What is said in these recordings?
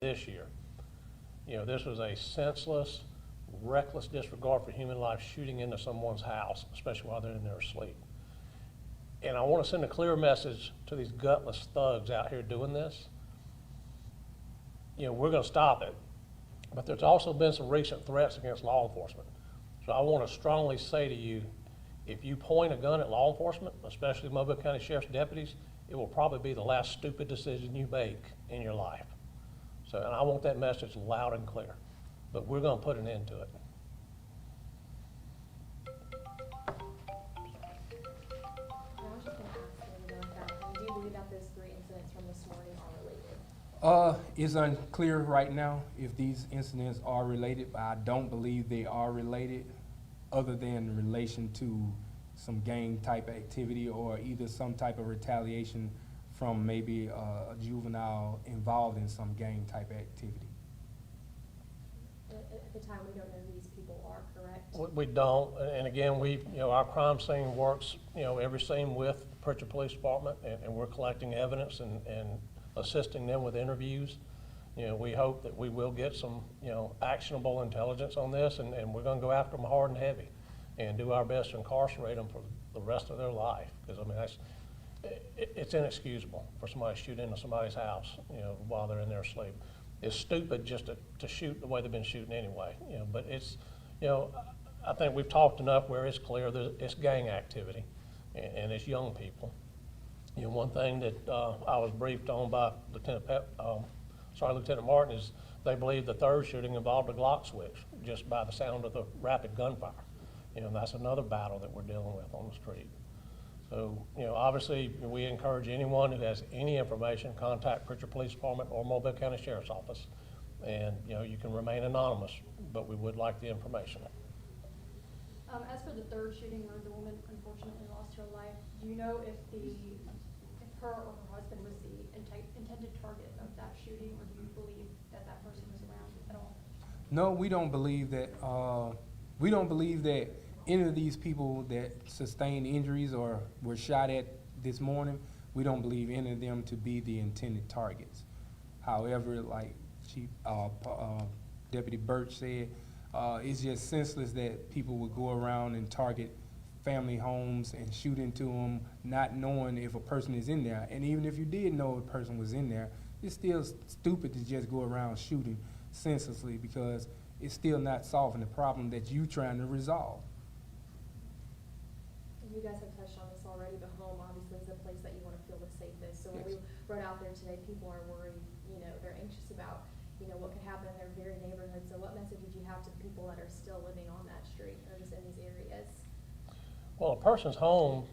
this year. This was a senseless, reckless disregard for human life shooting into someone's house, especially while they're in their sleep. And I want to send a clear message to these gutless thugs out here doing this. We're going to stop it, but there's also been some recent threats against law enforcement. So I want to strongly say to you, if you point a gun at law enforcement, especially Mobile County Sheriff's deputies, it will probably be the last stupid decision you make in your life. So, and I want that message loud and clear, but we're going to put an end to it. I was just going to ask you about that. Do you believe that those three incidents from this morning are related? It's unclear right now if these incidents are related, but I don't believe they are related, other than in relation to some gang type activity or either some type of retaliation from maybe a juvenile involved in some gang type activity. At the time, we don't know who these people are, correct? We don't, and again, our crime scene works, every scene with Prichard Police Department, and we're collecting evidence and assisting them with interviews. We hope that we will get some, actionable intelligence on this, and we're gonna go after them hard and heavy and do our best to incarcerate them for the rest of their life. Because, it's inexcusable for somebody to shoot into somebody's house, while they're in their sleep. It's stupid just to shoot the way they've been shooting anyway, but it's, I think we've talked enough where it's clear that it's gang activity and it's young people. One thing that I was briefed on by Lieutenant Martin is they believe the third shooting involved a Glock switch just by the sound of the rapid gunfire. That's another battle that we're dealing with on the street. So, obviously, we encourage anyone who has any information, contact Prichard Police Department or Mobile County Sheriff's Office. And, you can remain anonymous, but we would like the information. As for the third shooting where the woman unfortunately lost her life, do you know if her or her husband was the intended target of that shooting, or do you believe that that person was around at all? No, we don't believe that. We don't believe that any of these people that sustained injuries or were shot at this morning, we don't believe any of them to be the intended targets. However, like Deputy Birch said, it's just senseless that people would go around and target family homes and shoot into them, not knowing if a person is in there. And even if you did know a person was in there, it's still stupid to just go around shooting senselessly, because it's still not solving the problem that you're trying to resolve. You guys have touched on this already, but home obviously is a place that you want to feel the safest. So when Yes. we rode out there today, people are worried, they're anxious about, what could happen in their very neighborhood. So what message would you have to the people that are still living on that street or just in these areas? Well, a person's home,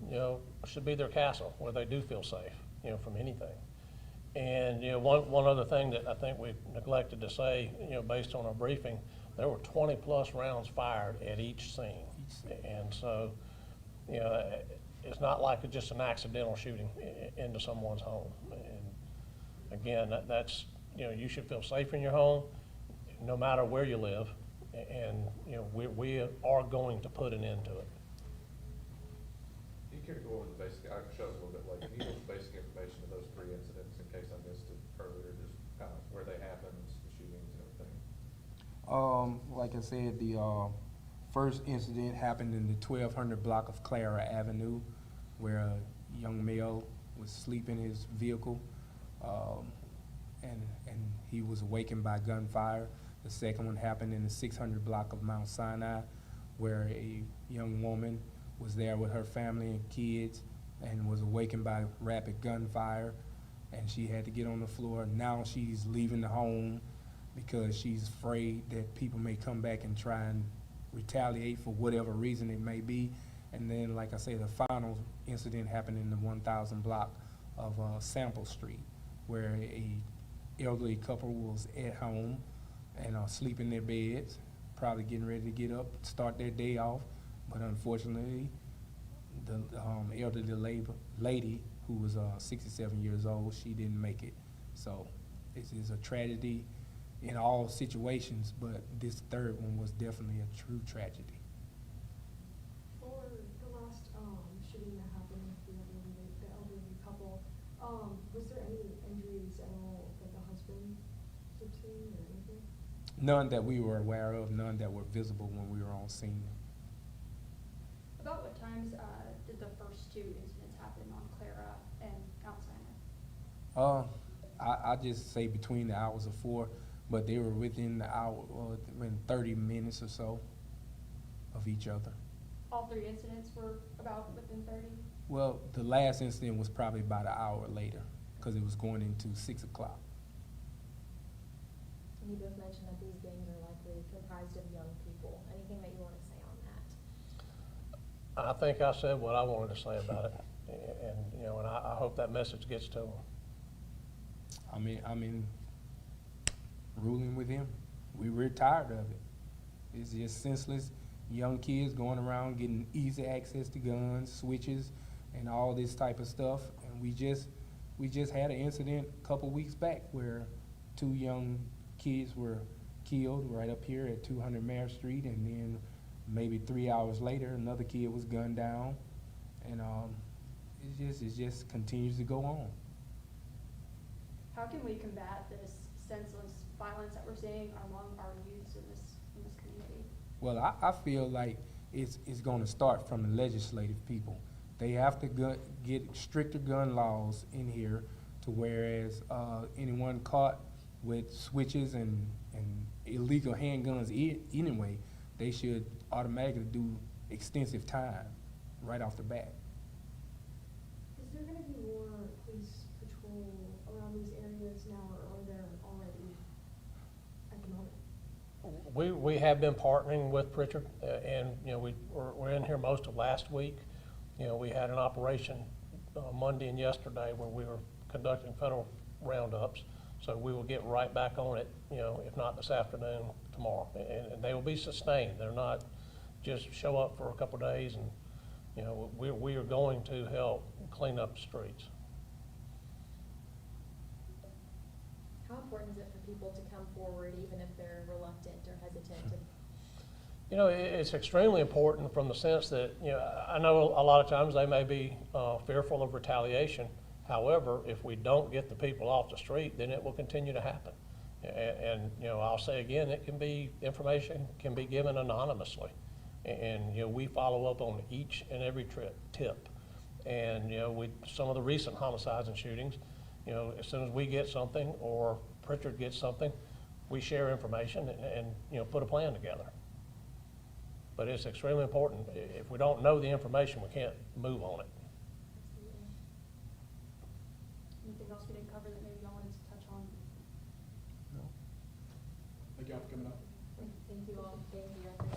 should be their castle where they do feel safe, from anything. And, one other thing that I think we neglected to say, based on our briefing, there were 20+ rounds fired at each scene. And so, it's not like it's just an accidental shooting into someone's home. And again, that's, you should feel safe in your home, no matter where you live. And, we are going to put an end to it. Do you care to go over the basic, I showed a little bit late, can you give us basic information of those three incidents in case I missed it earlier, just kind of where they happened, the shootings and everything? Like I said, the first incident happened in the 1200 block of Clara Avenue, where a young male was asleep in his vehicle, and he was awakened by gunfire. The second one happened in the 600 block of Mount Sinai, where a young woman was there with her family and kids and was awakened by rapid gunfire, and she had to get on the floor. Now she's leaving the home because she's afraid that people may come back and try and retaliate for whatever reason it may be. And then, like I say, the final incident happened in the 1000 block of Sample Street, where a elderly couple was at home and asleep in their beds, probably getting ready to get up, start their day off. But unfortunately, the elderly lady, who was 67 years old, she didn't make it. So this is a tragedy in all situations, but this third one was definitely a true tragedy. For the last shooting that happened with the elderly couple, was there any injuries at all that the husband did to None that we were aware of, none that were visible when we were on scene. About what times did the first two incidents happen on Clara and Mount Sinai? I just say between the hours of 4, but they were within the hour, within 30 minutes or so of each other. All three incidents were about within 30? Well, the last incident was probably about an hour later, because it was going into 6 o'clock. And you both mentioned that these gangs are likely comprised of young people. Anything that you want to say on that? I think I said what I wanted to say about it, and, you know, and I hope that message gets to them. I'm in ruling with him. We're tired of it. It's just senseless young kids going around getting easy access to guns, switches, and all this type of stuff. And we just had an incident a couple weeks back where 2 young kids were killed right up here at 200 Mare Street, and then maybe 3 hours later, another kid was gunned down, and it just continues to go on. How can we combat this senseless violence that we're seeing among our youths in this community? Well, I feel like it's going to start from the legislative people. They have to get stricter gun laws in here, to whereas anyone caught with switches and illegal handguns anyway, they should automatically do extensive time right off the bat. Is there gonna be more police patrol around these areas now, or are there already at the moment? We have been partnering with Prichard, and, you know, we're in here most of last week. You know, we had an operation Monday and yesterday where we were conducting federal roundups. So we will get right back on it, you know, if not this afternoon, tomorrow. And they will be sustained. They're not just show up for a couple of days and, you know, we are going to help clean up the streets. How important is it for people to come forward, even if they're reluctant or hesitant to? You know, it's extremely important from the sense that, you know, I know a lot of times they may be fearful of retaliation. However, if we don't get the people off the street, then it will continue to happen. And you know, I'll say again, information can be given anonymously. And you know, we follow up on each and every tip. And you know, some of the recent homicides and shootings, you know, as soon as we get something or Prichard gets something, we share information and you know, put a plan together. But it's extremely important. If we don't know the information, we can't move on it. Anything else we didn't cover that maybe y'all wanted to touch on? No. Thank y'all for coming up. Thank you all. Thank you.